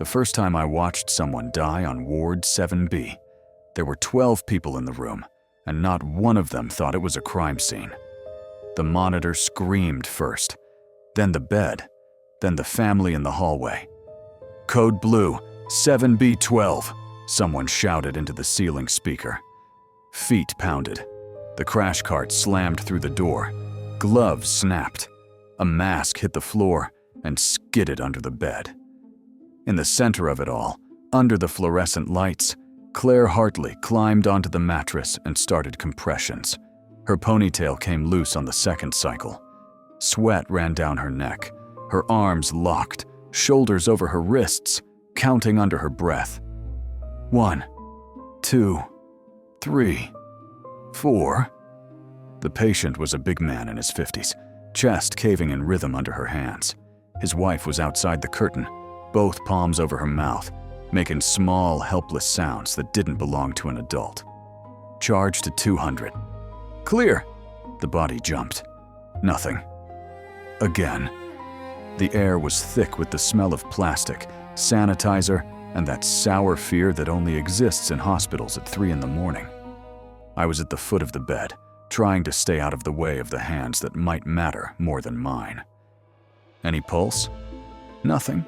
The first time I watched someone die on Ward 7B, there were 12 people in the room, and not one of them thought it was a crime scene. The monitor screamed first, then the bed, then the family in the hallway. "Code Blue, 7B12, someone shouted into the ceiling speaker. Feet pounded. The crash cart slammed through the door. Gloves snapped. A mask hit the floor and skidded under the bed. In the center of it all, under the fluorescent lights, Claire Hartley climbed onto the mattress and started compressions. Her ponytail came loose on the second cycle. Sweat ran down her neck. Her arms locked, shoulders over her wrists, counting under her breath. 1, 2, 3, 4. The patient was a big man in his 50s, chest caving in rhythm under her hands. His wife was outside the curtain, both palms over her mouth, making small, helpless sounds that didn't belong to an adult. Charge to 200. Clear! The body jumped. Nothing. Again. The air was thick with the smell of plastic, sanitizer, and that sour fear that only exists in hospitals at 3 in the morning. I was at the foot of the bed, trying to stay out of the way of the hands that might matter more than mine. Any pulse? Nothing.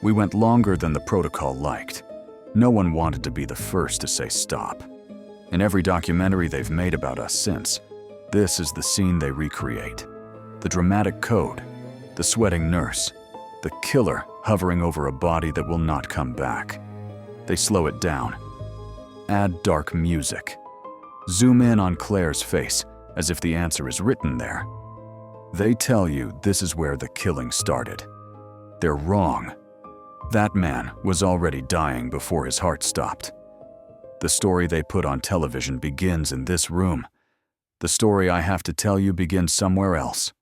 We went longer than the protocol liked. No one wanted to be the first to say stop. In every documentary they've made about us since, this is the scene they recreate. The dramatic code, the sweating nurse, the killer hovering over a body that will not come back. They slow it down. Add dark music. Zoom in on Claire's face, as if the answer is written there. They tell you this is where the killing started. They're wrong. That man was already dying before his heart stopped. The story they put on television begins in this room. The story I have to tell you begins somewhere else.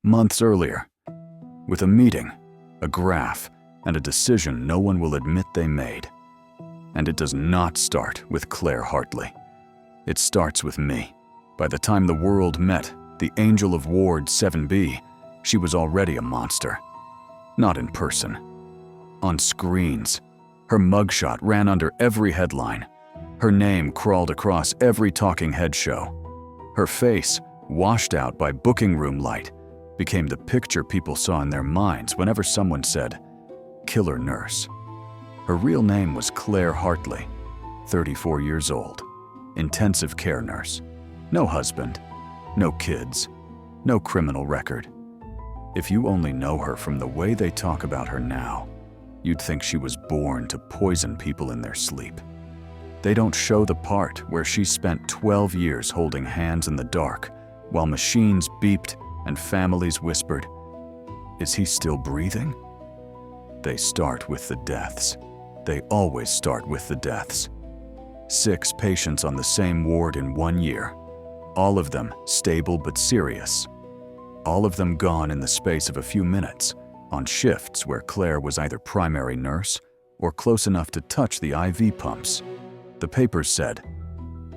Months earlier, with a meeting, a graph, and a decision no one will admit they made. And it does not start with Claire Hartley. It starts with me. By the time the world met the angel of Ward 7B, she was already a monster. Not in person. On screens. Her mugshot ran under every headline. Her name crawled across every talking head show. Her face, washed out by booking room light, became the picture people saw in their minds whenever someone said, "Killer nurse." Her real name was Claire Hartley, 34 years old, intensive care nurse. No husband, no kids, no criminal record. If you only know her from the way they talk about her now, you'd think she was born to poison people in their sleep. They don't show the part where she spent 12 years holding hands in the dark while machines beeped and families whispered, "Is he still breathing?" They start with the deaths. They always start with the deaths. 6 patients on the same ward in 1 year. All of them stable but serious. All of them gone in the space of a few minutes, on shifts where Claire was either primary nurse or close enough to touch the IV pumps. The papers said,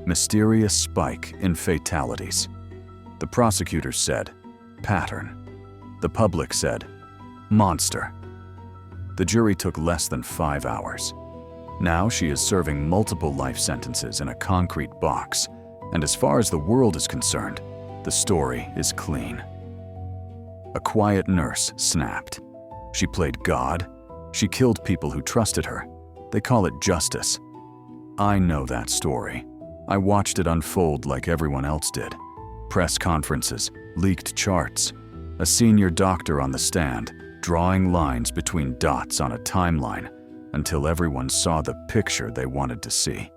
"Mysterious spike in fatalities." The prosecutors said, "Pattern." The public said, "Monster." The jury took less than 5 hours. Now she is serving multiple life sentences in a concrete box, and as far as the world is concerned, the story is clean. A quiet nurse snapped. She played God. She killed people who trusted her. They call it justice. I know that story. I watched it unfold like everyone else did. Press conferences, leaked charts, a senior doctor on the stand, drawing lines between dots on a timeline until everyone saw the picture they wanted to see.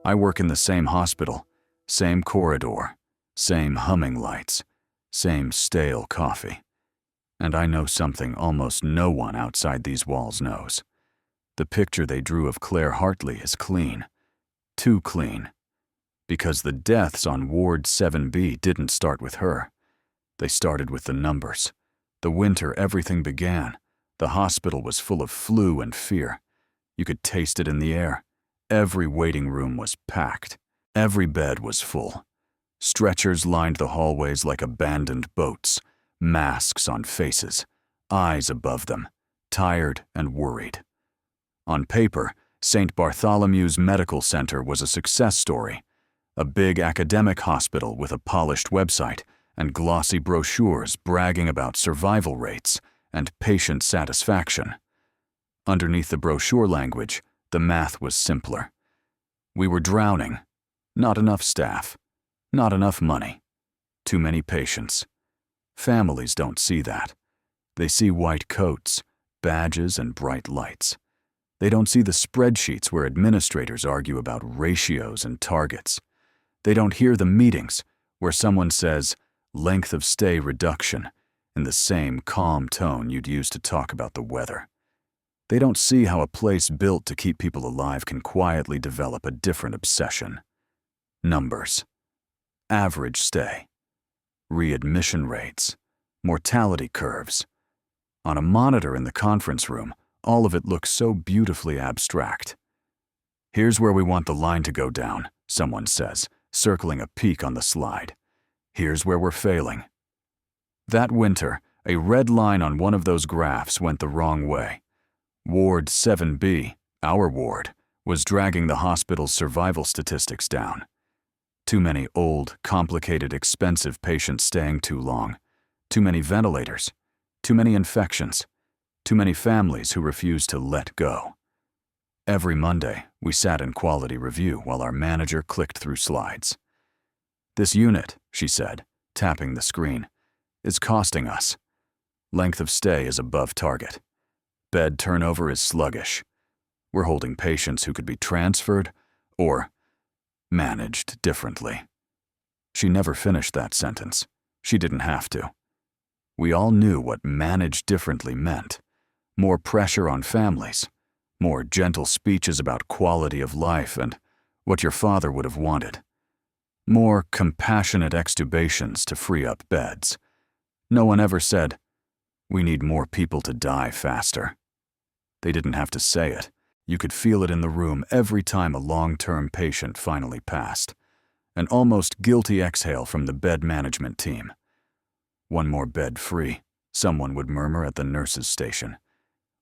I work in the same hospital, same corridor, same humming lights, same stale coffee. And I know something almost no one outside these walls knows. The picture they drew of Claire Hartley is clean. Too clean. Because the deaths on Ward 7B didn't start with her. They started with the numbers. The winter everything began. The hospital was full of flu and fear. You could taste it in the air. Every waiting room was packed. Every bed was full. Stretchers lined the hallways like abandoned boats, masks on faces, eyes above them, tired and worried. On paper, St. Bartholomew's Medical Center was a success story, a big academic hospital with a polished website and glossy brochures bragging about survival rates and patient satisfaction. Underneath the brochure language, the math was simpler. We were drowning. Not enough staff. Not enough money. Too many patients. Families don't see that. They see white coats, badges, and bright lights. They don't see the spreadsheets where administrators argue about ratios and targets. They don't hear the meetings where someone says, length of stay reduction, in the same calm tone you'd use to talk about the weather. They don't see how a place built to keep people alive can quietly develop a different obsession. Numbers. Average stay. Readmission rates. Mortality curves. On a monitor in the conference room, all of it looks so beautifully abstract. Here's where we want the line to go down, someone says, circling a peak on the slide. Here's where we're failing. That winter, a red line on one of those graphs went the wrong way. Ward 7B, our ward, was dragging the hospital's survival statistics down. Too many old, complicated, expensive patients staying too long. Too many ventilators. Too many infections. Too many families who refused to let go. Every Monday, we sat in quality review while our manager clicked through slides. This unit, she said, tapping the screen, is costing us. Length of stay is above target. Bed turnover is sluggish. We're holding patients who could be transferred or managed differently. She never finished that sentence. She didn't have to. We all knew what managed differently meant. More pressure on families. More gentle speeches about quality of life and what your father would have wanted. More compassionate extubations to free up beds. No one ever said, "We need more people to die faster." They didn't have to say it. You could feel it in the room every time a long-term patient finally passed. An almost guilty exhale from the bed management team. "One more bed free," someone would murmur at the nurse's station.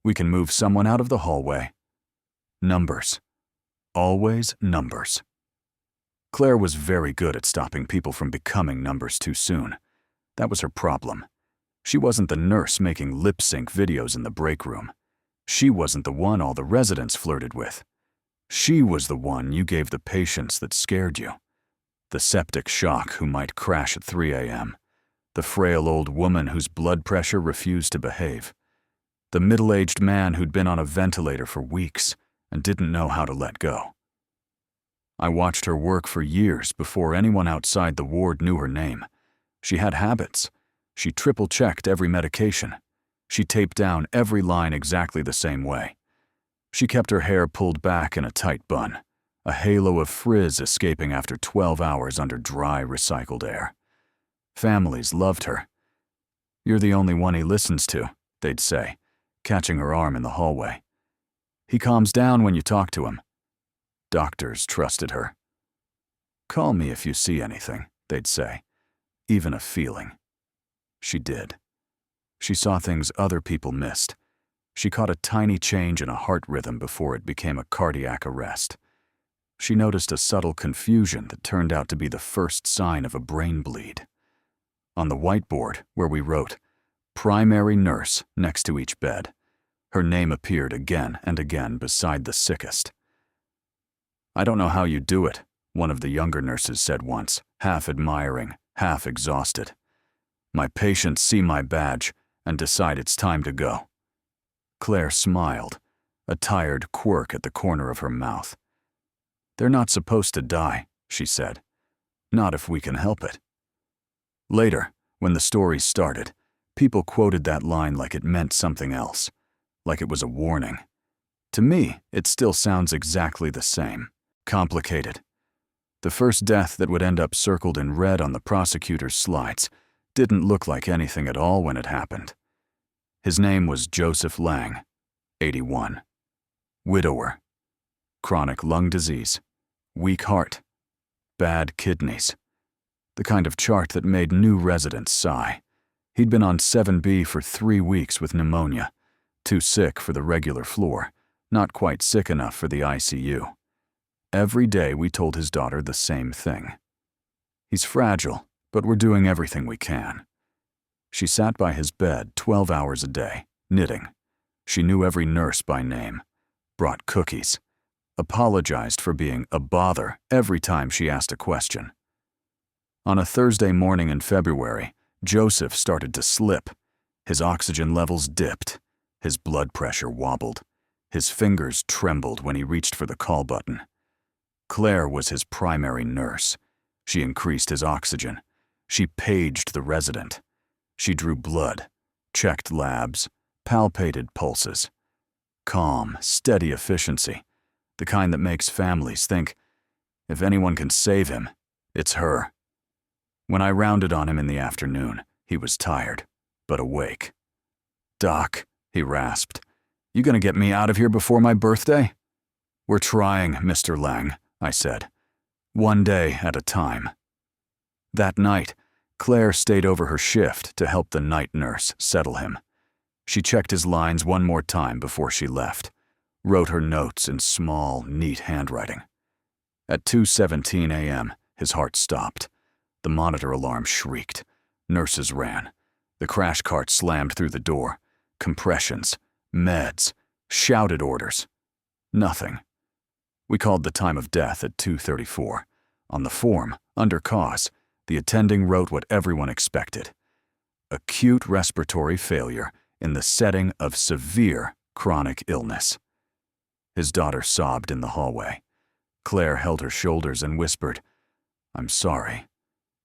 "We can move someone out of the hallway." Numbers. Always numbers. Claire was very good at stopping people from becoming numbers too soon. That was her problem. She wasn't the nurse making lip-sync videos in the break room. She wasn't the one all the residents flirted with. She was the one you gave the patients that scared you. The septic shock who might crash at 3 a.m. The frail old woman whose blood pressure refused to behave. The middle-aged man who'd been on a ventilator for weeks and didn't know how to let go. I watched her work for years before anyone outside the ward knew her name. She had habits. She triple-checked every medication. She taped down every line exactly the same way. She kept her hair pulled back in a tight bun, a halo of frizz escaping after 12 hours under dry, recycled air. Families loved her. "You're the only one he listens to," they'd say, catching her arm in the hallway. "He calms down when you talk to him." Doctors trusted her. "Call me if you see anything," they'd say, "even a feeling." She did. She saw things other people missed. She caught a tiny change in a heart rhythm before it became a cardiac arrest. She noticed a subtle confusion that turned out to be the first sign of a brain bleed. On the whiteboard, where we wrote, "Primary nurse," next to each bed, her name appeared again and again beside the sickest. "I don't know how you do it," one of the younger nurses said once, half admiring, half exhausted. "My patients see my badge and decide it's time to go." Claire smiled, a tired quirk at the corner of her mouth. "They're not supposed to die," she said. "Not if we can help it." Later, when the story started, people quoted that line like it meant something else, like it was a warning. To me, it still sounds exactly the same. Complicated. The first death that would end up circled in red on the prosecutor's slides didn't look like anything at all when it happened. His name was Joseph Lang, 81. Widower. Chronic lung disease. Weak heart. Bad kidneys. The kind of chart that made new residents sigh. He'd been on 7B for 3 weeks with pneumonia, Too sick for the regular floor, not quite sick enough for the ICU. Every day we told his daughter the same thing. He's fragile, but we're doing everything we can. She sat by his bed 12 hours a day, knitting. She knew every nurse by name, brought cookies, apologized for being a bother every time she asked a question. On a Thursday morning in February, Joseph started to slip. His oxygen levels dipped. His blood pressure wobbled. His fingers trembled when he reached for the call button. Claire was his primary nurse. She increased his oxygen. She paged the resident. She drew blood, checked labs, palpated pulses. Calm, steady efficiency, the kind that makes families think, if anyone can save him, it's her. When I rounded on him in the afternoon, he was tired, but awake. "Doc," he rasped, "you gonna get me out of here before my birthday?" "We're trying, Mr. Lang," I said. "One day at a time." That night, Claire stayed over her shift to help the night nurse settle him. She checked his lines one more time before she left, wrote her notes in small, neat handwriting. At 2:17 a.m., his heart stopped. The monitor alarm shrieked. Nurses ran. The crash cart slammed through the door. Compressions, meds, shouted orders. Nothing. We called the time of death at 2:34. On the form, under cause, the attending wrote what everyone expected. Acute respiratory failure in the setting of severe chronic illness. His daughter sobbed in the hallway. Claire held her shoulders and whispered, "I'm sorry.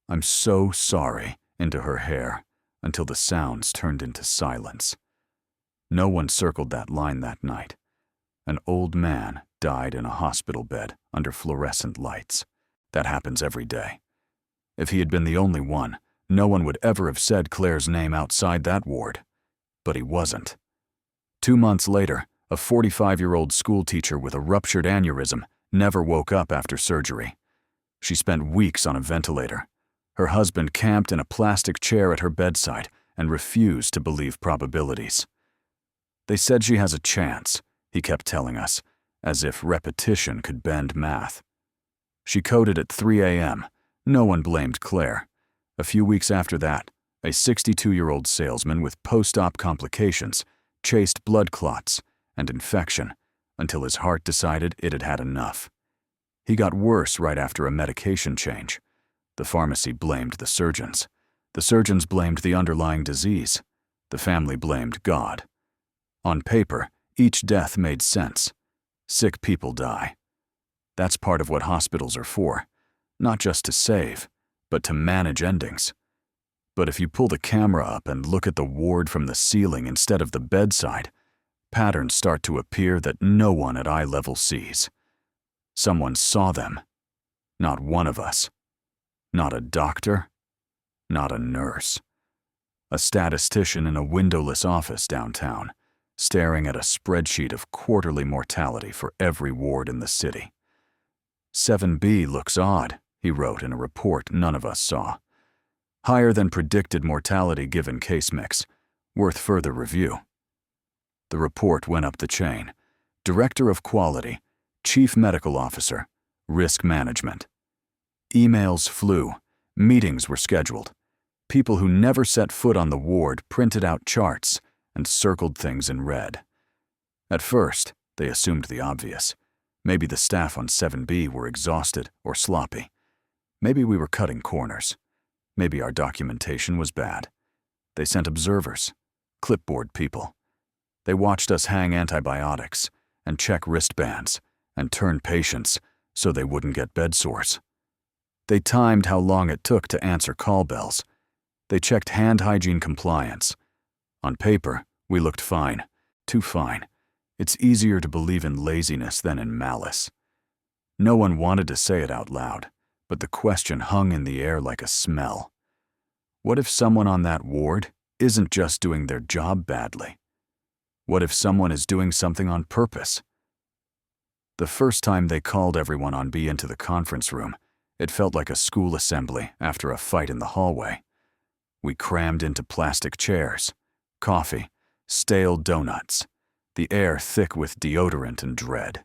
I'm so sorry," into her hair, until the sounds turned into silence. No one circled that line that night. An old man died in a hospital bed under fluorescent lights. That happens every day. If he had been the only one, no one would ever have said Claire's name outside that ward. But he wasn't. 2 months later, a 45-year-old schoolteacher with a ruptured aneurysm never woke up after surgery. She spent weeks on a ventilator. Her husband camped in a plastic chair at her bedside and refused to believe probabilities. "They said she has a chance," he kept telling us, as if repetition could bend math. She coded at 3 a.m. No one blamed Claire. A few weeks after that, a 62-year-old salesman with post-op complications chased blood clots and infection until his heart decided it had had enough. He got worse right after a medication change. The pharmacy blamed the surgeons. The surgeons blamed the underlying disease. The family blamed God. On paper, each death made sense. Sick people die. That's part of what hospitals are for, not just to save, but to manage endings. But if you pull the camera up and look at the ward from the ceiling instead of the bedside, patterns start to appear that no one at eye level sees. Someone saw them. Not one of us. Not a doctor. Not a nurse. A statistician in a windowless office downtown, staring at a spreadsheet of quarterly mortality for every ward in the city. 7B looks odd, he wrote in a report none of us saw. Higher than predicted mortality given case mix, worth further review. The report went up the chain. Director of Quality, Chief Medical Officer, Risk Management. Emails flew. Meetings were scheduled. People who never set foot on the ward printed out charts and circled things in red. At first, they assumed the obvious. Maybe the staff on 7B were exhausted or sloppy. Maybe we were cutting corners. Maybe our documentation was bad. They sent observers, clipboard people. They watched us hang antibiotics and check wristbands and turn patients so they wouldn't get bed sores. They timed how long it took to answer call bells. They checked hand hygiene compliance. On paper, we looked fine, too fine. It's easier to believe in laziness than in malice. No one wanted to say it out loud, but the question hung in the air like a smell. What if someone on that ward isn't just doing their job badly? What if someone is doing something on purpose? The first time they called everyone on B into the conference room, it felt like a school assembly after a fight in the hallway. We crammed into plastic chairs, coffee, stale donuts, the air thick with deodorant and dread.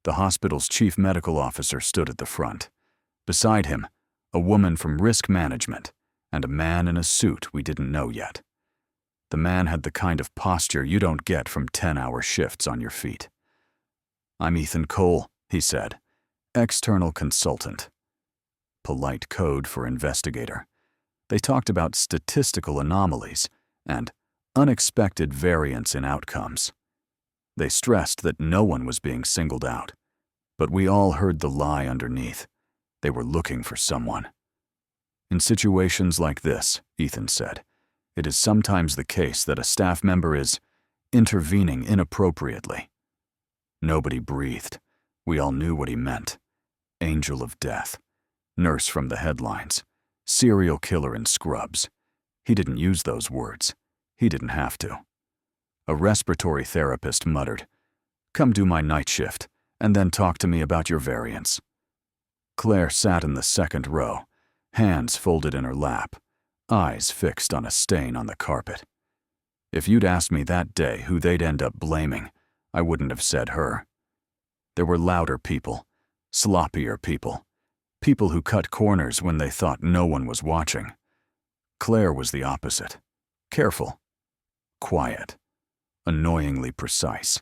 The hospital's chief medical officer stood at the front. Beside him, a woman from risk management and a man in a suit we didn't know yet. The man had the kind of posture you don't get from 10-hour shifts on your feet. "I'm Ethan Cole," he said, "external consultant." Polite code for investigator. They talked about statistical anomalies and unexpected variance in outcomes. They stressed that no one was being singled out, but we all heard the lie underneath. They were looking for someone. "In situations like this," Ethan said, "it is sometimes the case that a staff member is intervening inappropriately." Nobody breathed. We all knew what he meant. Angel of death, nurse from the headlines, serial killer in scrubs. He didn't use those words. He didn't have to. A respiratory therapist muttered, "Come do my night shift, and then talk to me about your variants." Claire sat in the second row, hands folded in her lap, eyes fixed on a stain on the carpet. If you'd asked me that day who they'd end up blaming, I wouldn't have said her. There were louder people, sloppier people, people who cut corners when they thought no one was watching. Claire was the opposite. Careful, quiet, annoyingly precise.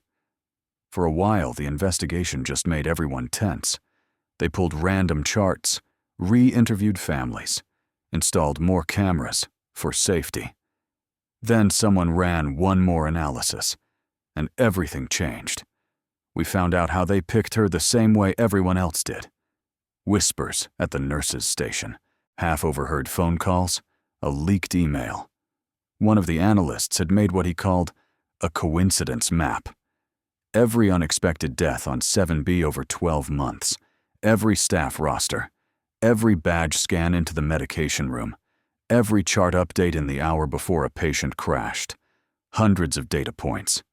For a while, the investigation just made everyone tense. They pulled random charts, re-interviewed families, installed more cameras for safety. Then someone ran one more analysis, and everything changed. We found out how they picked her the same way everyone else did. Whispers at the nurse's station, half-overheard phone calls, a leaked email. One of the analysts had made what he called a coincidence map. Every unexpected death on 7B over 12 months, every staff roster, every badge scan into the medication room, every chart update in the hour before a patient crashed. Hundreds of data points.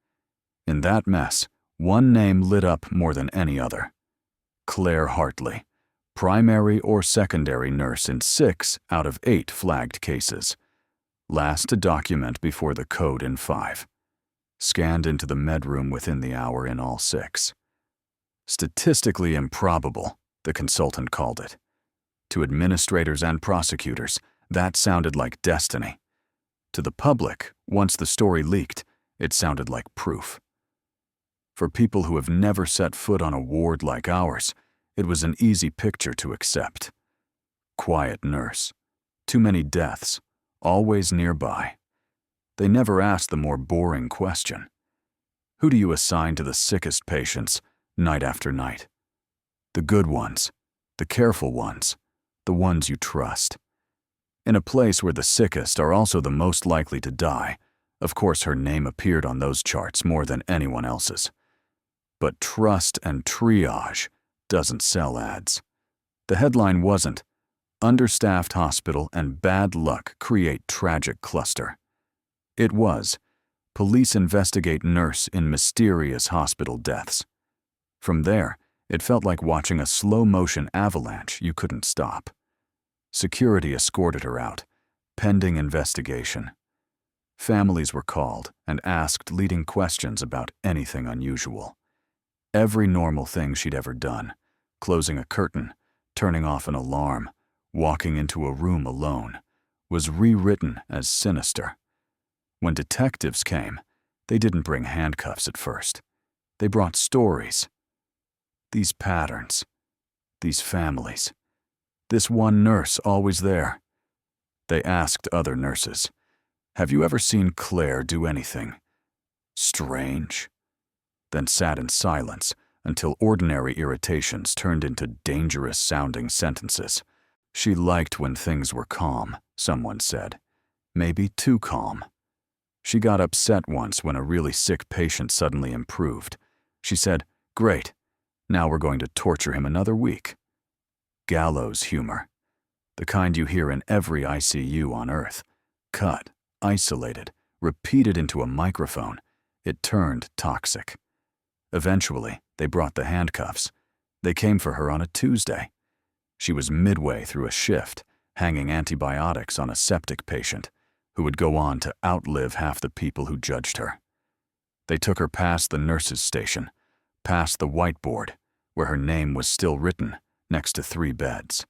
In that mess, one name lit up more than any other. Claire Hartley, primary or secondary nurse in 6 out of 8 flagged cases. Last to document before the code in 5. Scanned into the med room within the hour in all 6. Statistically improbable, the consultant called it. To administrators and prosecutors, that sounded like destiny. To the public, once the story leaked, it sounded like proof. For people who have never set foot on a ward like ours, it was an easy picture to accept. Quiet nurse. Too many deaths. Always nearby. They never asked the more boring question. Who do you assign to the sickest patients, night after night? The good ones. The careful ones. The ones you trust. In a place where the sickest are also the most likely to die, of course her name appeared on those charts more than anyone else's. But trust and triage doesn't sell ads. The headline wasn't, "Understaffed hospital and bad luck create tragic cluster." It was, "Police investigate nurse in mysterious hospital deaths." From there, it felt like watching a slow-motion avalanche you couldn't stop. Security escorted her out, pending investigation. Families were called and asked leading questions about anything unusual. Every normal thing she'd ever done, closing a curtain, turning off an alarm, walking into a room alone, was rewritten as sinister. When detectives came, they didn't bring handcuffs at first. They brought stories. These patterns, these families, this one nurse always there. They asked other nurses, "Have you ever seen Claire do anything strange?" Then sat in silence until ordinary irritations turned into dangerous-sounding sentences. She liked when things were calm, someone said. Maybe too calm. She got upset once when a really sick patient suddenly improved. She said, "Great, now we're going to torture him another week." Gallows humor. The kind you hear in every ICU on Earth. Cut, isolated, repeated into a microphone. It turned toxic. Eventually, they brought the handcuffs. They came for her on a Tuesday. She was midway through a shift, hanging antibiotics on a septic patient, who would go on to outlive half the people who judged her. They took her past the nurse's station, past the whiteboard, where her name was still written next to 3 beds,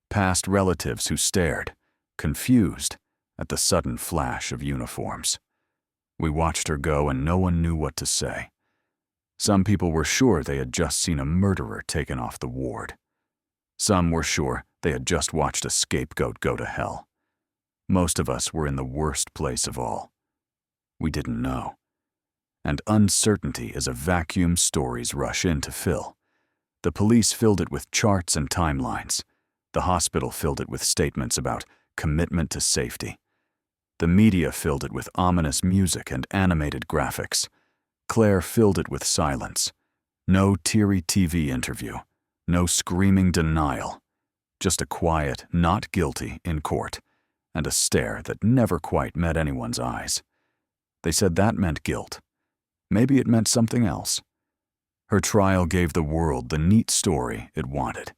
past relatives who stared, confused, at the sudden flash of uniforms. We watched her go and no one knew what to say. Some people were sure they had just seen a murderer taken off the ward. Some were sure they had just watched a scapegoat go to hell. Most of us were in the worst place of all. We didn't know. And uncertainty is a vacuum stories rush in to fill. The police filled it with charts and timelines. The hospital filled it with statements about commitment to safety. The media filled it with ominous music and animated graphics. Claire filled it with silence. No teary TV interview. No screaming denial. Just a quiet, not guilty in court, and a stare that never quite met anyone's eyes. They said that meant guilt. Maybe it meant something else. Her trial gave the world the neat story it wanted.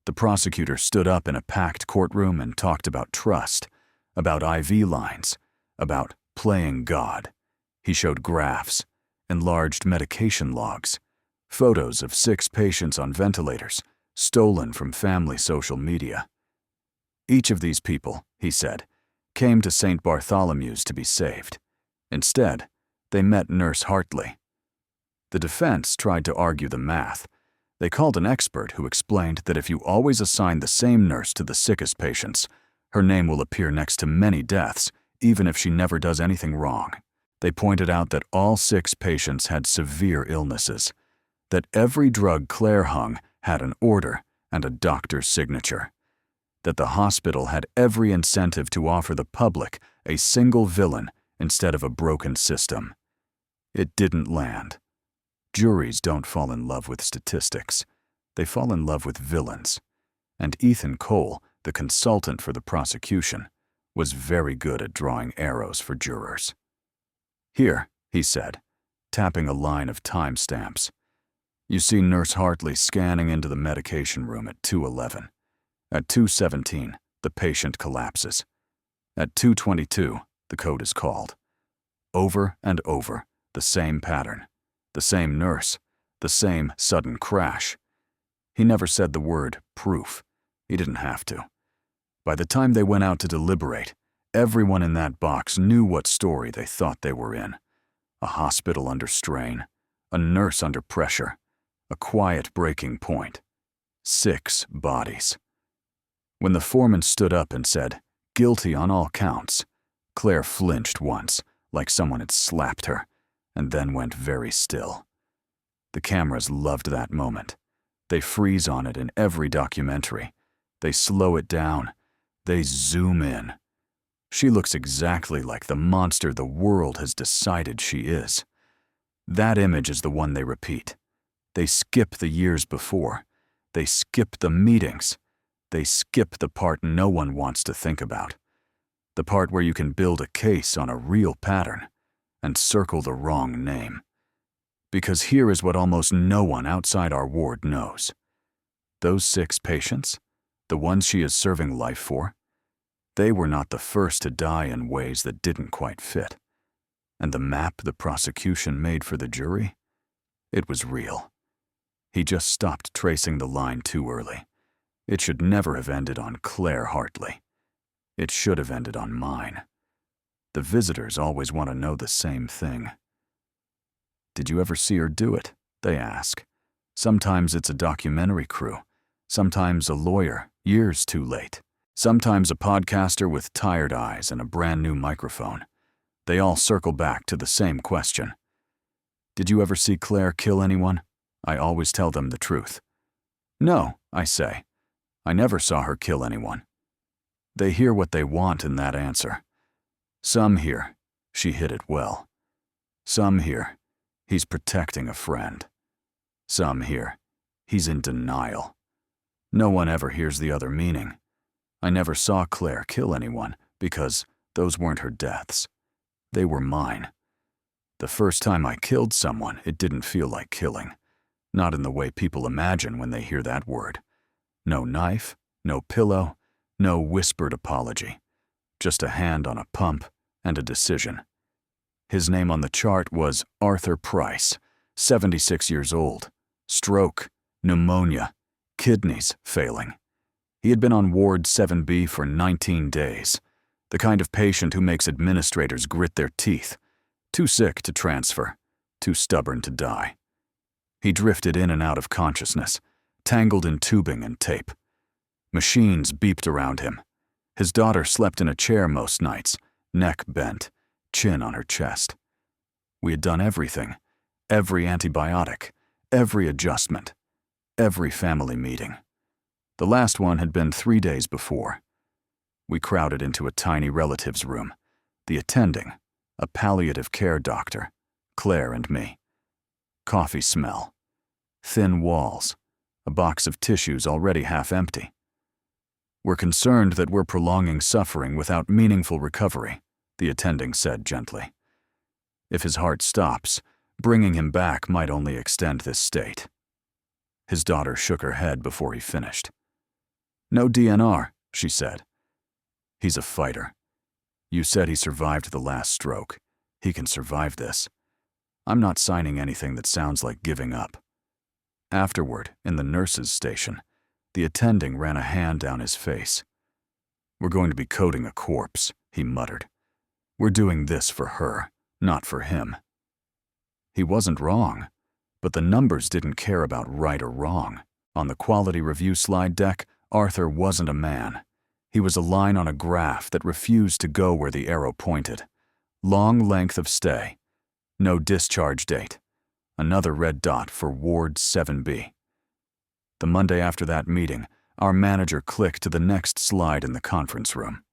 The prosecutor stood up in a packed courtroom and talked about trust, about IV lines, about playing God. He showed graphs, enlarged medication logs, photos of 6 patients on ventilators, stolen from family social media. Each of these people, he said, came to St. Bartholomew's to be saved. Instead, they met Nurse Hartley. The defense tried to argue the math. They called an expert who explained that if you always assign the same nurse to the sickest patients, her name will appear next to many deaths, even if she never does anything wrong. They pointed out that all 6 patients had severe illnesses, that every drug Claire hung had an order and a doctor's signature, that the hospital had every incentive to offer the public a single villain instead of a broken system. It didn't land. Juries don't fall in love with statistics. They fall in love with villains. And Ethan Cole, the consultant for the prosecution, was very good at drawing arrows for jurors. Here, he said, tapping a line of timestamps. You see Nurse Hartley scanning into the medication room at 2:11. At 2:17, the patient collapses. At 2:22, the code is called. Over and over, the same pattern, the same nurse, the same sudden crash. He never said the word proof. He didn't have to. By the time they went out to deliberate, everyone in that box knew what story they thought they were in. A hospital under strain, a nurse under pressure, a quiet breaking point. 6 bodies. When the foreman stood up and said, "Guilty on all counts," Claire flinched once, like someone had slapped her, and then went very still. The cameras loved that moment. They freeze on it in every documentary. They slow it down. They zoom in. She looks exactly like the monster the world has decided she is. That image is the one they repeat. They skip the years before. They skip the meetings. They skip the part no one wants to think about. The part where you can build a case on a real pattern and circle the wrong name. Because here is what almost no one outside our ward knows. Those 6 patients, the ones she is serving life for, they were not the first to die in ways that didn't quite fit. And the map the prosecution made for the jury, it was real. He just stopped tracing the line too early. It should never have ended on Claire Hartley. It should have ended on mine. The visitors always want to know the same thing. Did you ever see her do it? They ask. Sometimes it's a documentary crew. Sometimes a lawyer, years too late. Sometimes a podcaster with tired eyes and a brand new microphone. They all circle back to the same question. Did you ever see Claire kill anyone? I always tell them the truth. No, I say. I never saw her kill anyone. They hear what they want in that answer. Some hear, she hid it well. Some hear, he's protecting a friend. Some hear, he's in denial. No one ever hears the other meaning. I never saw Claire kill anyone because those weren't her deaths. They were mine. The first time I killed someone, it didn't feel like killing. Not in the way people imagine when they hear that word. No knife, no pillow, no whispered apology. just a hand on a pump and a decision. His name on the chart was Arthur Price, 76 years old, stroke, pneumonia, kidneys failing. He had been on Ward 7B for 19 days, the kind of patient who makes administrators grit their teeth, too sick to transfer, too stubborn to die. He drifted in and out of consciousness, tangled in tubing and tape. Machines beeped around him. His daughter slept in a chair most nights, neck bent, chin on her chest. We had done everything, every antibiotic, every adjustment, every family meeting. The last one had been 3 days before. We crowded into a tiny relative's room, the attending, a palliative care doctor, Claire and me. Coffee smell, thin walls, a box of tissues already half empty. "We're concerned that we're prolonging suffering without meaningful recovery," the attending said gently. "If his heart stops, bringing him back might only extend this state." His daughter shook her head before he finished. "No DNR," she said. "He's a fighter. You said he survived the last stroke. He can survive this. I'm not signing anything that sounds like giving up." Afterward, in the nurse's station, the attending ran a hand down his face. "We're going to be coding a corpse," he muttered. "We're doing this for her, not for him." He wasn't wrong, but the numbers didn't care about right or wrong. On the quality review slide deck, Arthur wasn't a man. He was a line on a graph that refused to go where the arrow pointed. Long length of stay. No discharge date. Another red dot for Ward 7B. The Monday after that meeting, our manager clicked to the next slide in the conference room.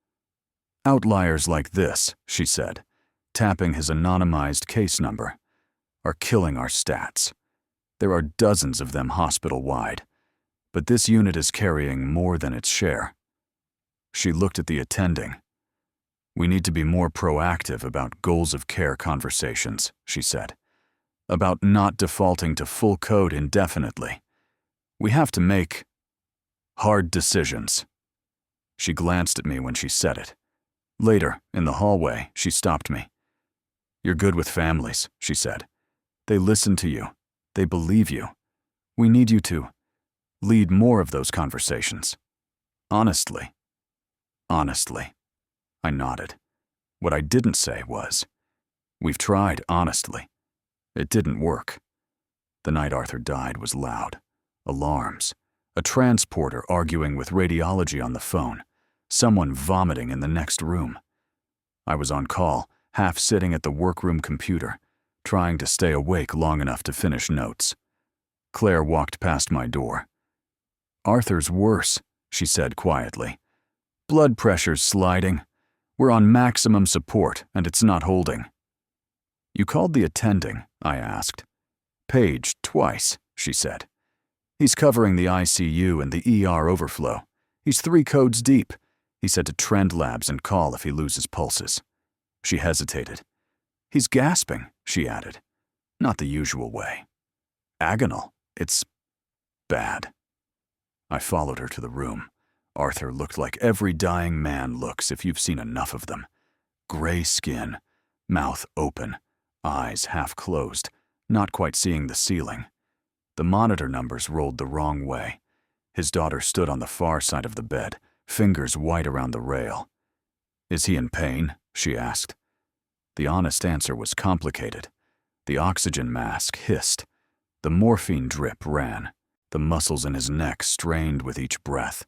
"Outliers like this," she said, tapping his anonymized case number, "are killing our stats. There are dozens of them hospital-wide, but this unit is carrying more than its share." She looked at the attending. "We need to be more proactive about goals of care conversations," she said, "about not defaulting to full code indefinitely. We have to make hard decisions." She glanced at me when she said it. Later, in the hallway, she stopped me. "You're good with families," she said. "They listen to you. They believe you. We need you to lead more of those conversations. Honestly." "Honestly." I nodded. What I didn't say was, "We've tried honestly. It didn't work." The night Arthur died was loud. Alarms. A transporter arguing with radiology on the phone. Someone vomiting in the next room. I was on call, half sitting at the workroom computer, trying to stay awake long enough to finish notes. Claire walked past my door. "Arthur's worse," she said quietly. "Blood pressure's sliding. We're on maximum support, and it's not holding." "You called the attending?" I asked. "Paged twice," she said. "He's covering the ICU and the ER overflow. He's 3 codes deep. He said to Trend Labs and call if he loses pulses." She hesitated. "He's gasping," she added. "Not the usual way. Agonal. It's bad." I followed her to the room. Arthur looked like every dying man looks if you've seen enough of them. Gray skin, mouth open, eyes half closed, not quite seeing the ceiling. The monitor numbers rolled the wrong way. His daughter stood on the far side of the bed, fingers white around the rail. "Is he in pain?" she asked. The honest answer was complicated. The oxygen mask hissed. The morphine drip ran. The muscles in his neck strained with each breath.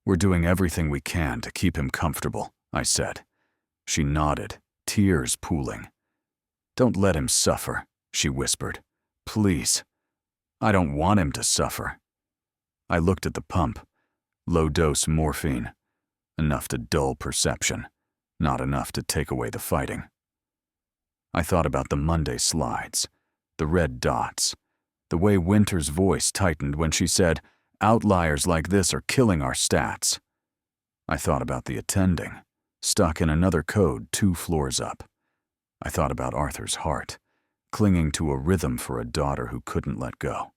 "We're doing everything we can to keep him comfortable," I said. She nodded, tears pooling. "Don't let him suffer," she whispered. "Please. I don't want him to suffer." I looked at the pump. Low-dose morphine. Enough to dull perception, not enough to take away the fighting. I thought about the Monday slides, the red dots, the way Winter's voice tightened when she said, "Outliers like this are killing our stats." I thought about the attending, stuck in another code 2 floors up. I thought about Arthur's heart, clinging to a rhythm for a daughter who couldn't let go.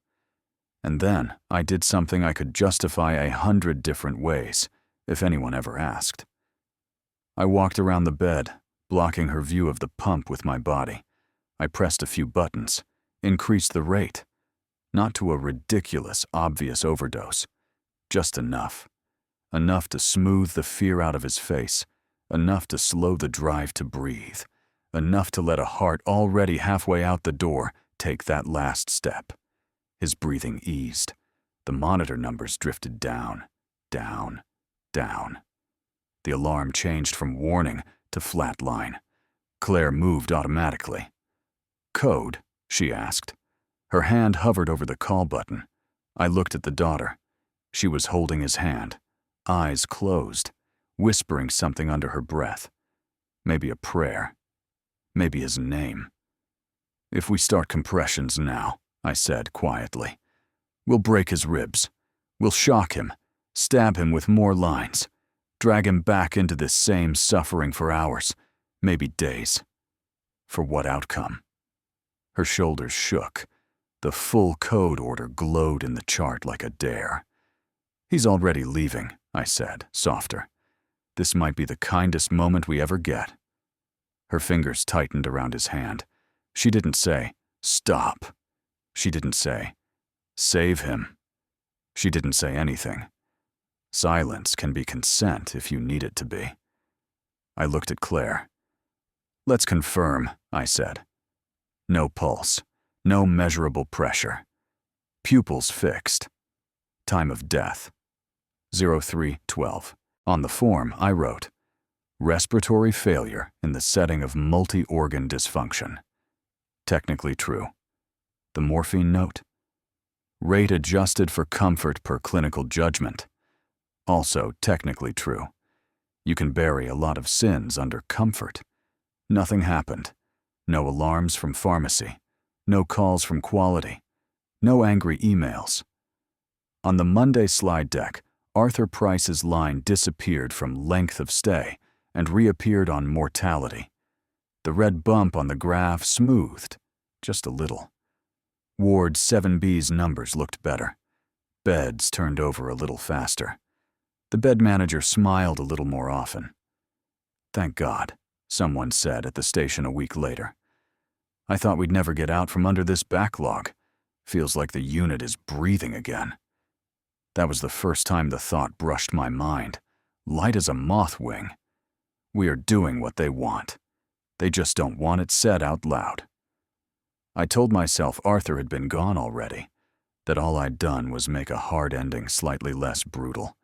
And then I did something I could justify 100 different ways, if anyone ever asked. I walked around the bed, blocking her view of the pump with my body. I pressed a few buttons, increased the rate. Not to a ridiculous, obvious overdose. Just enough. Enough to smooth the fear out of his face. Enough to slow the drive to breathe. Enough to let a heart already halfway out the door take that last step. His breathing eased. The monitor numbers drifted down, down, down. The alarm changed from warning to flatline. Claire moved automatically. "Code?" she asked. Her hand hovered over the call button. I looked at the daughter. She was holding his hand, eyes closed, whispering something under her breath. Maybe a prayer. Maybe his name. "If we start compressions now," I said quietly, "we'll break his ribs. We'll shock him, stab him with more lines, drag him back into this same suffering for hours, maybe days. For what outcome?" Her shoulders shook. The full code order glowed in the chart like a dare. "He's already leaving," I said, softer. "This might be the kindest moment we ever get." Her fingers tightened around his hand. She didn't say, "Stop." She didn't say, "Save him." She didn't say anything. Silence can be consent if you need it to be. I looked at Claire. "Let's confirm," I said. No pulse, no measurable pressure. Pupils fixed. Time of death, 03:12. On the form, I wrote, "Respiratory failure in the setting of multi-organ dysfunction." Technically true. The morphine note? Rate adjusted for comfort per clinical judgment. Also technically true. You can bury a lot of sins under comfort. Nothing happened. No alarms from pharmacy. No calls from quality. No angry emails. On the Monday slide deck, Arthur Price's line disappeared from length of stay and reappeared on mortality. The red bump on the graph smoothed, just a little. Ward 7B's numbers looked better. Beds turned over a little faster. The bed manager smiled a little more often. "Thank God," someone said at the station a week later. "I thought we'd never get out from under this backlog. Feels like the unit is breathing again." That was the first time the thought brushed my mind, light as a moth wing. We are doing what they want. They just don't want it said out loud. I told myself Arthur had been gone already, that all I'd done was make a hard ending slightly less brutal.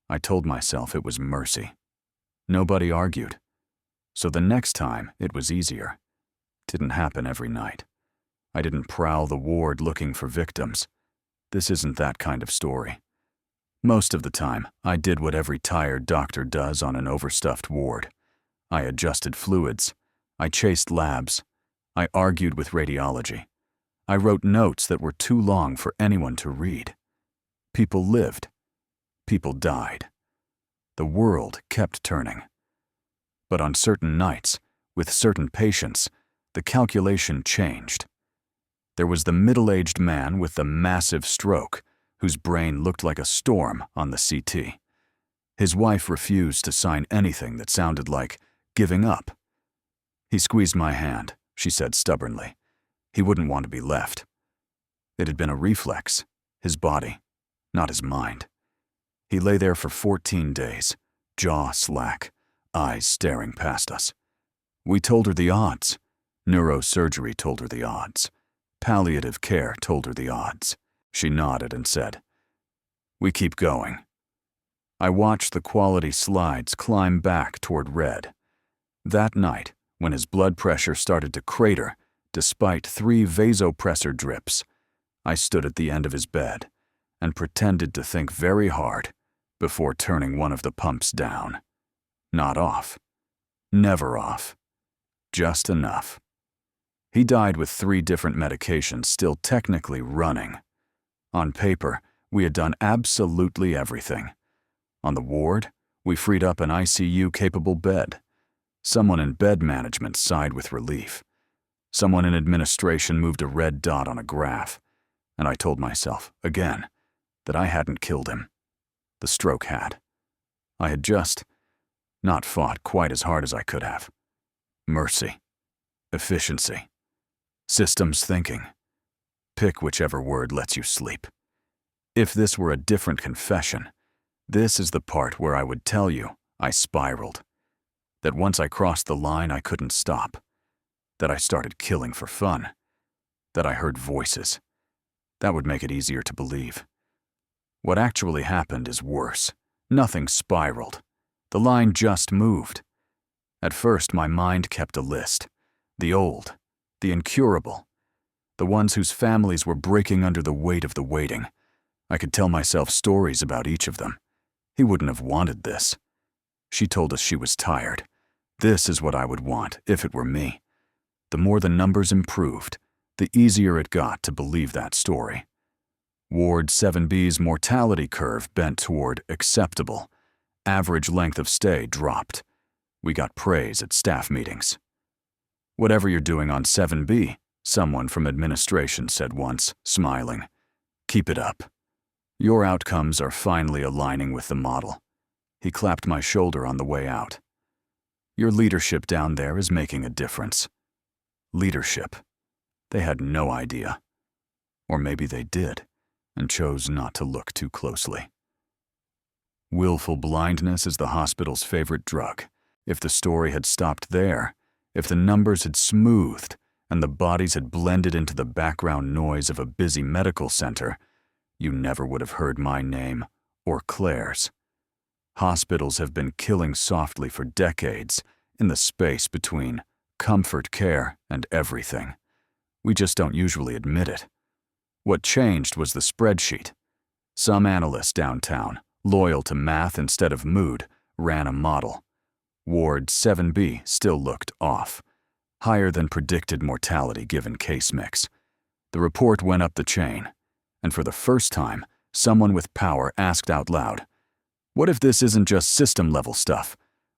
I told myself it was mercy. Nobody argued. So the next time, it was easier. Didn't happen every night. I didn't prowl the ward looking for victims. This isn't that kind of story. Most of the time, I did what every tired doctor does on an overstuffed ward. I adjusted fluids. I chased labs. I argued with radiology. I wrote notes that were too long for anyone to read. People lived. People died. The world kept turning. But on certain nights, with certain patients, the calculation changed. There was the middle-aged man with the massive stroke, whose brain looked like a storm on the CT. His wife refused to sign anything that sounded like giving up. He squeezed my hand, she said stubbornly. He wouldn't want to be left. It had been a reflex, his body, not his mind. He lay there for 14 days, jaw slack, eyes staring past us. We told her the odds. Neurosurgery told her the odds. Palliative care told her the odds. She nodded and said, "We keep going." I watched the quality slides climb back toward red. That night, when his blood pressure started to crater, despite 3 vasopressor drips, I stood at the end of his bed and pretended to think very hard before turning one of the pumps down. Not off. Never off. Just enough. He died with 3 different medications still technically running. On paper, we had done absolutely everything. On the ward, we freed up an ICU-capable bed. Someone in bed management sighed with relief. Someone in administration moved a red dot on a graph. And I told myself, again, that I hadn't killed him. The stroke had. I had just not fought quite as hard as I could have. Mercy, efficiency, systems thinking. Pick whichever word lets you sleep. If this were a different confession, this is the part where I would tell you I spiraled. That once I crossed the line, I couldn't stop. That I started killing for fun. That I heard voices. That would make it easier to believe. What actually happened is worse. Nothing spiraled. The line just moved. At first, my mind kept a list. The old, the incurable, the ones whose families were breaking under the weight of the waiting. I could tell myself stories about each of them. He wouldn't have wanted this. She told us she was tired. This is what I would want if it were me. The more the numbers improved, the easier it got to believe that story. Ward 7B's mortality curve bent toward acceptable. Average length of stay dropped. We got praise at staff meetings. "Whatever you're doing on 7B," someone from administration said once, smiling, "keep it up. Your outcomes are finally aligning with the model." He clapped my shoulder on the way out. "Your leadership down there is making a difference." Leadership. They had no idea. Or maybe they did, and chose not to look too closely. Willful blindness is the hospital's favorite drug. If the story had stopped there, if the numbers had smoothed, and the bodies had blended into the background noise of a busy medical center, you never would have heard my name or Claire's. Hospitals have been killing softly for decades in the space between comfort care and everything. We just don't usually admit it. What changed was the spreadsheet. Some analyst downtown, loyal to math instead of mood, ran a model. Ward 7B still looked off, higher than predicted mortality given case mix. The report went up the chain, and for the first time, someone with power asked out loud, "What if this isn't just system-level stuff?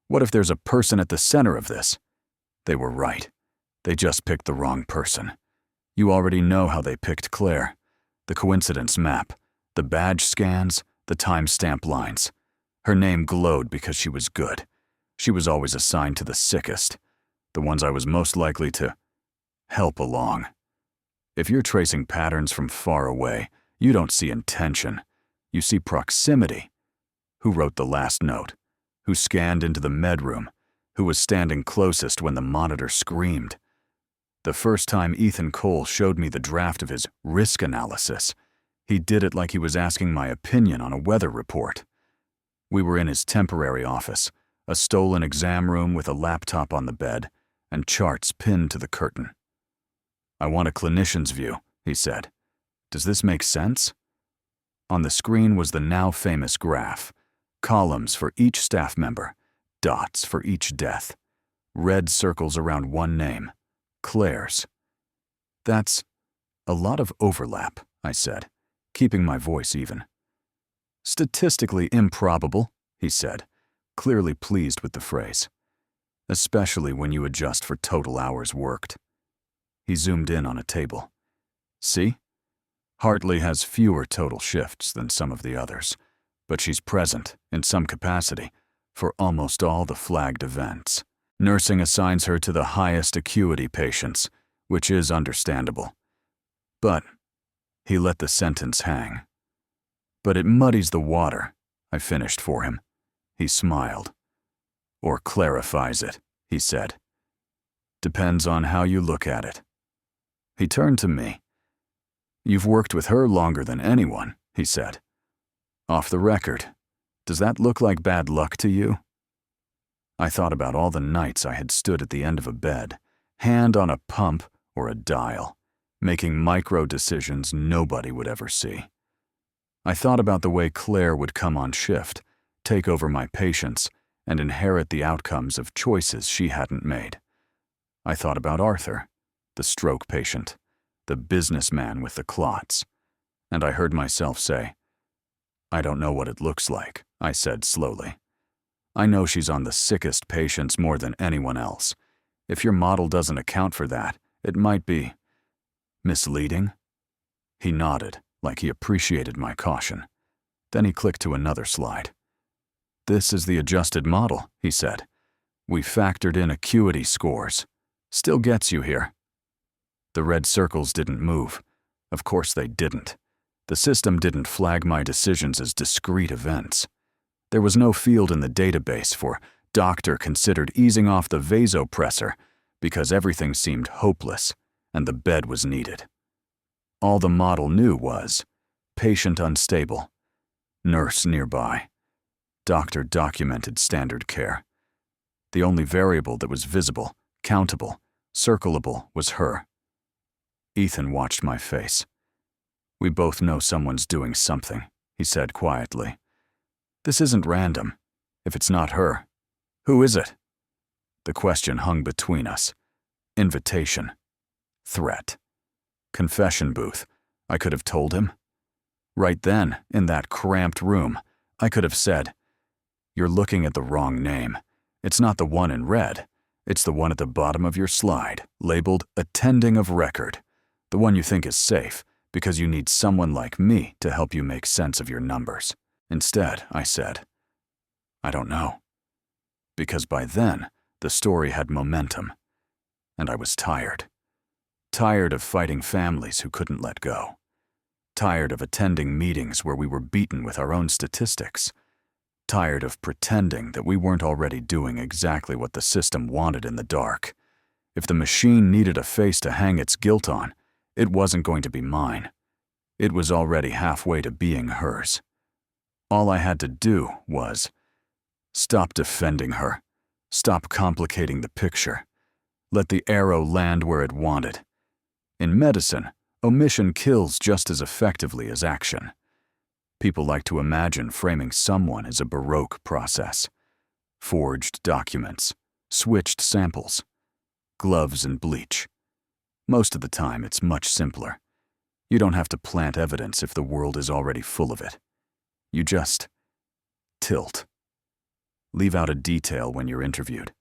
What if there's a person at the center of this?" They were right. They just picked the wrong person. You already know how they picked Claire. The coincidence map, the badge scans, the timestamp lines. Her name glowed because she was good. She was always assigned to the sickest, the ones I was most likely to help along. If you're tracing patterns from far away, you don't see intention. You see proximity. Who wrote the last note? Who scanned into the med room? Who was standing closest when the monitor screamed? The first time Ethan Cole showed me the draft of his risk analysis, he did it like he was asking my opinion on a weather report. We were in his temporary office, a stolen exam room with a laptop on the bed and charts pinned to the curtain. "I want a clinician's view," he said. "Does this make sense?" On the screen was the now famous graph. Columns for each staff member, dots for each death, red circles around one name, Claire's. "That's a lot of overlap," I said, keeping my voice even. "Statistically improbable," he said, clearly pleased with the phrase. "Especially when you adjust for total hours worked." He zoomed in on a table. "See? Hartley has fewer total shifts than some of the others, but she's present, in some capacity, for almost all the flagged events. Nursing assigns her to the highest acuity patients, which is understandable. But," he let the sentence hang. "But it muddies the water," I finished for him. He smiled. "Or clarifies it," he said. "Depends on how you look at it." He turned to me. "You've worked with her longer than anyone," he said. "Off the record, does that look like bad luck to you?" I thought about all the nights I had stood at the end of a bed, hand on a pump or a dial, making micro decisions nobody would ever see. I thought about the way Claire would come on shift, take over my patients, and inherit the outcomes of choices she hadn't made. I thought about Arthur, the stroke patient, the businessman with the clots, and I heard myself say, "I don't know what it looks like," I said slowly. "I know she's on the sickest patients more than anyone else. If your model doesn't account for that, it might be misleading." He nodded, like he appreciated my caution. Then he clicked to another slide. "This is the adjusted model," he said. "We factored in acuity scores. Still gets you here." The red circles didn't move. Of course they didn't. The system didn't flag my decisions as discrete events. There was no field in the database for "Doctor considered easing off the vasopressor" because everything seemed hopeless and the bed was needed. All the model knew was patient unstable, nurse nearby, doctor documented standard care. The only variable that was visible, countable, circleable was her. Ethan watched my face. "We both know someone's doing something," he said quietly. "This isn't random. If it's not her, who is it?" The question hung between us. Invitation. Threat. Confession booth. I could have told him. Right then, in that cramped room, I could have said, "You're looking at the wrong name. It's not the one in red. It's the one at the bottom of your slide, labeled attending of record. The one you think is safe, because you need someone like me to help you make sense of your numbers." Instead, I said, "I don't know." Because by then, the story had momentum, and I was tired. Tired of fighting families who couldn't let go. Tired of attending meetings where we were beaten with our own statistics. Tired of pretending that we weren't already doing exactly what the system wanted in the dark. If the machine needed a face to hang its guilt on, it wasn't going to be mine. It was already halfway to being hers. All I had to do was stop defending her, stop complicating the picture, let the arrow land where it wanted. In medicine, omission kills just as effectively as action. People like to imagine framing someone as a Baroque process. Forged documents, switched samples, gloves and bleach. Most of the time, it's much simpler. You don't have to plant evidence if the world is already full of it. You just tilt. Leave out a detail when you're interviewed.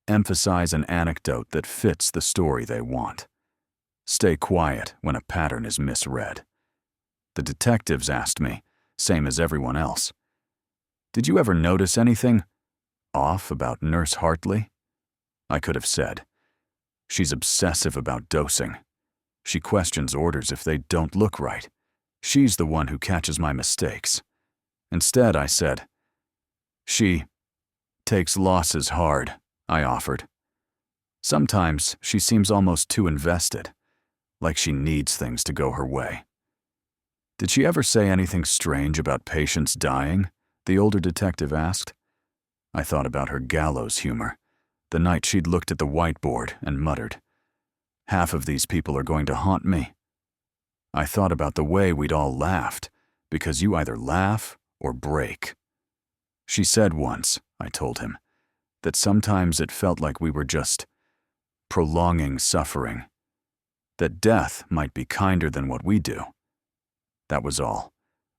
Emphasize an anecdote that fits the story they want. Stay quiet when a pattern is misread. The detectives asked me, same as everyone else, "Did you ever notice anything off about Nurse Hartley?" I could have said, "She's obsessive about dosing. She questions orders if they don't look right. She's the one who catches my mistakes." Instead, I said, "She takes losses hard," I offered. "Sometimes she seems almost too invested, like she needs things to go her way." "Did she ever say anything strange about patients dying?" the older detective asked. I thought about her gallows humor, the night she'd looked at the whiteboard and muttered, "Half of these people are going to haunt me." I thought about the way we'd all laughed, because you either laugh or break. "She said once," I told him, "that sometimes it felt like we were just prolonging suffering, that death might be kinder than what we do." That was all,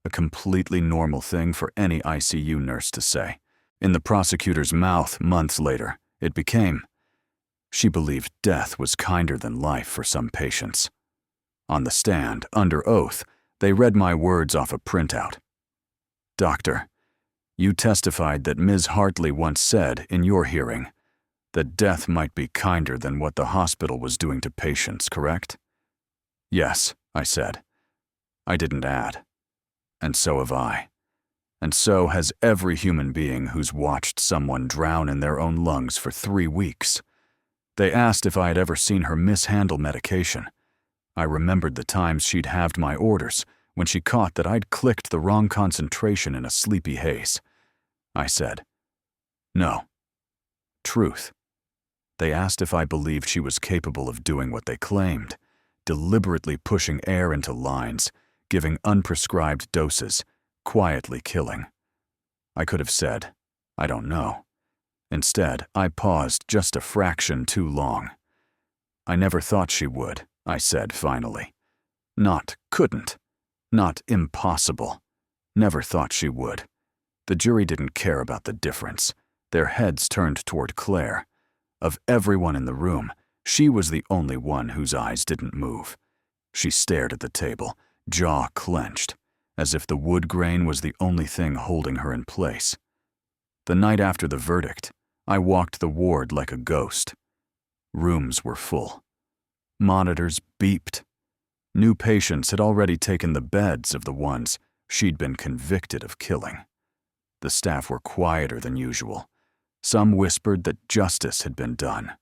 a completely normal thing for any ICU nurse to say. In the prosecutor's mouth months later, it became, she believed death was kinder than life for some patients. On the stand, under oath, they read my words off a printout. "Doctor, you testified that Ms. Hartley once said in your hearing that death might be kinder than what the hospital was doing to patients, correct?" "Yes," I said. I didn't add. "And so have I. And so has every human being who's watched someone drown in their own lungs for 3 weeks. They asked if I had ever seen her mishandle medication. I remembered the times she'd halved my orders when she caught that I'd clicked the wrong concentration in a sleepy haze. I said, "No. Truth." They asked if I believed she was capable of doing what they claimed, deliberately pushing air into lines, giving unprescribed doses, quietly killing. I could have said, "I don't know." Instead, I paused just a fraction too long. "I never thought she would," I said finally. Not couldn't. Not impossible. Never thought she would. The jury didn't care about the difference. Their heads turned toward Claire. Of everyone in the room, she was the only one whose eyes didn't move. She stared at the table, jaw clenched, as if the wood grain was the only thing holding her in place. The night after the verdict, I walked the ward like a ghost. Rooms were full. Monitors beeped. New patients had already taken the beds of the ones she'd been convicted of killing. The staff were quieter than usual. Some whispered that justice had been done.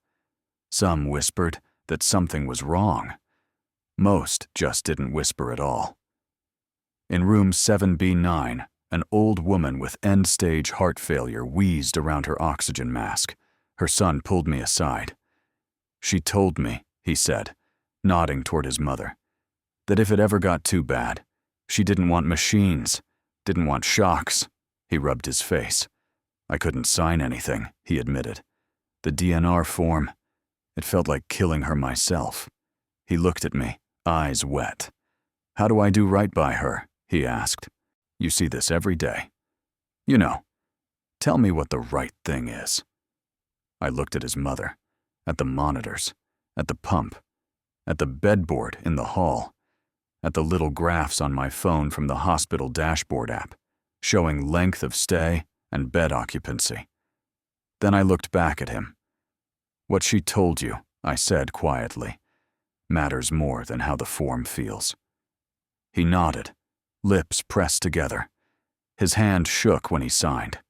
Some whispered that something was wrong. Most just didn't whisper at all. In room 7B9, an old woman with end-stage heart failure wheezed around her oxygen mask. Her son pulled me aside. "She told me," he said, nodding toward his mother, "that if it ever got too bad, she didn't want machines, didn't want shocks." He rubbed his face. "I couldn't sign anything," he admitted. "The DNR form, it felt like killing her myself." He looked at me, eyes wet. "How do I do right by her?" he asked. "You see this every day. You know, tell me what the right thing is." I looked at his mother, at the monitors, at the pump, at the bedboard in the hall, at the little graphs on my phone from the hospital dashboard app, showing length of stay and bed occupancy. Then I looked back at him. "What she told you," I said quietly, "matters more than how the form feels." He nodded, lips pressed together. His hand shook when he signed.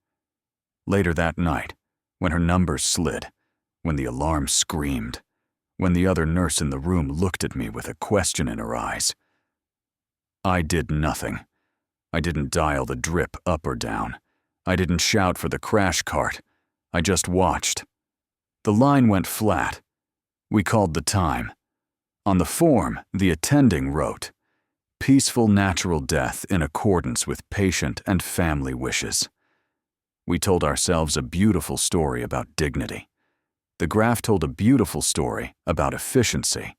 Later that night, when her numbers slid, when the alarm screamed, when the other nurse in the room looked at me with a question in her eyes, I did nothing. I didn't dial the drip up or down. I didn't shout for the crash cart. I just watched. The line went flat. We called the time. On the form, the attending wrote, "Peaceful natural death in accordance with patient and family wishes." We told ourselves a beautiful story about dignity. The graph told a beautiful story about efficiency.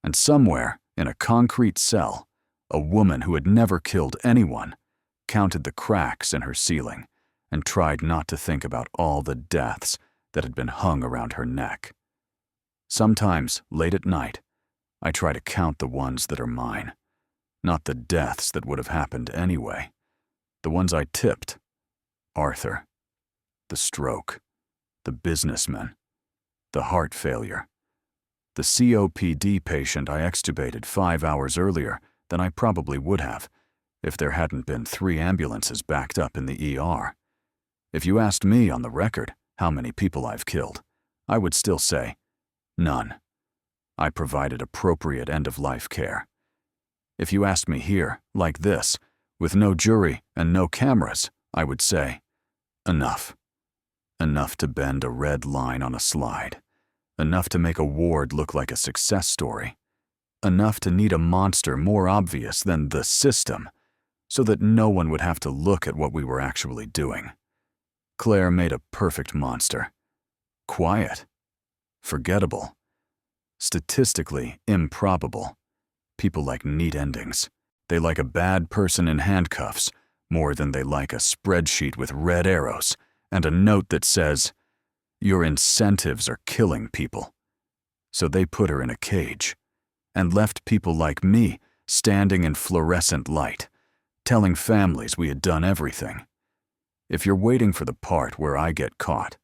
And somewhere, in a concrete cell, a woman who had never killed anyone counted the cracks in her ceiling and tried not to think about all the deaths that had been hung around her neck. Sometimes, late at night, I try to count the ones that are mine, not the deaths that would have happened anyway. The ones I tipped. Arthur. The stroke. The businessman. The heart failure. The COPD patient I extubated 5 hours earlier than I probably would have if there hadn't been 3 ambulances backed up in the ER. If you asked me on the record how many people I've killed, I would still say, none. I provided appropriate end-of-life care. If you asked me here, like this, with no jury and no cameras, I would say, enough. Enough to bend a red line on a slide. Enough to make a ward look like a success story. Enough to need a monster more obvious than the system, so that no one would have to look at what we were actually doing. Claire made a perfect monster. Quiet. Forgettable. Statistically improbable. People like neat endings. They like a bad person in handcuffs more than they like a spreadsheet with red arrows and a note that says, "Your incentives are killing people." So they put her in a cage and left people like me standing in fluorescent light, telling families we had done everything. If you're waiting for the part where I get caught,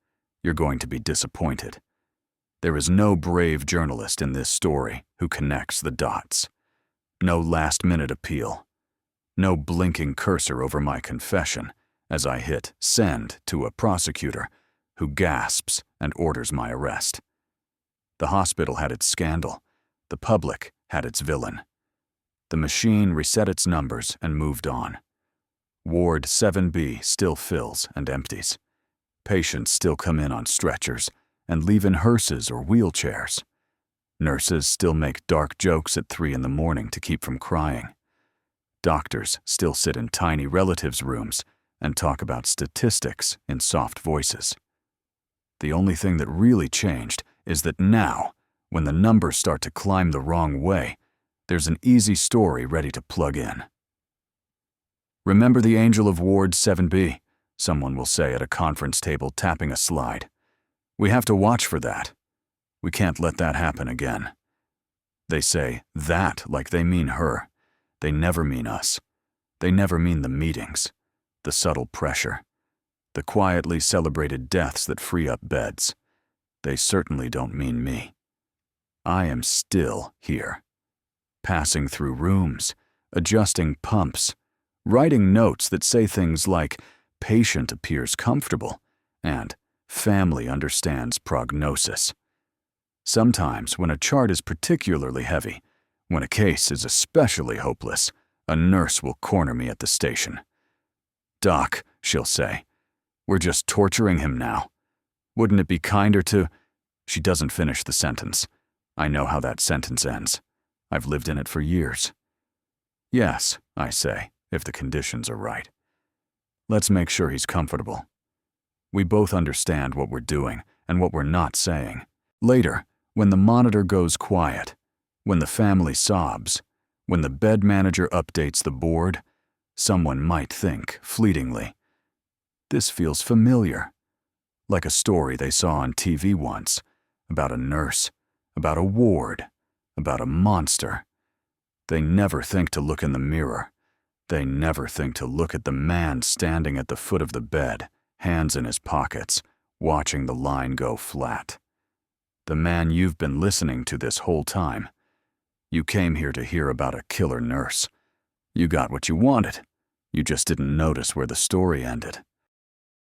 you're going to be disappointed. There is no brave journalist in this story who connects the dots. No last-minute appeal. No blinking cursor over my confession as I hit send to a prosecutor who gasps and orders my arrest. The hospital had its scandal. The public had its villain. The machine reset its numbers and moved on. Ward 7B still fills and empties. Patients still come in on stretchers and leave in hearses or wheelchairs. Nurses still make dark jokes at 3 in the morning to keep from crying. Doctors still sit in tiny relatives' rooms and talk about statistics in soft voices. The only thing that really changed is that now, when the numbers start to climb the wrong way, there's an easy story ready to plug in. "Remember the angel of Ward 7B?" someone will say at a conference table tapping a slide. "We have to watch for that. We can't let that happen again." They say that like they mean her. They never mean us. They never mean the meetings, the subtle pressure, the quietly celebrated deaths that free up beds. They certainly don't mean me. I am still here, passing through rooms, adjusting pumps, writing notes that say things like, "Patient appears comfortable," and "Family understands prognosis." Sometimes, when a chart is particularly heavy, when a case is especially hopeless, a nurse will corner me at the station. "Doc," she'll say, "we're just torturing him now. Wouldn't it be kinder to—" She doesn't finish the sentence. I know how that sentence ends. I've lived in it for years. "Yes," I say, if the conditions are right. "Let's make sure he's comfortable." We both understand what we're doing and what we're not saying. Later, when the monitor goes quiet, when the family sobs, when the bed manager updates the board, someone might think, fleetingly, "This feels familiar," like a story they saw on TV once, about a nurse, about a ward, about a monster. They never think to look in the mirror. They never think to look at the man standing at the foot of the bed, hands in his pockets, watching the line go flat. The man you've been listening to this whole time. You came here to hear about a killer nurse. You got what you wanted. You just didn't notice where the story ended.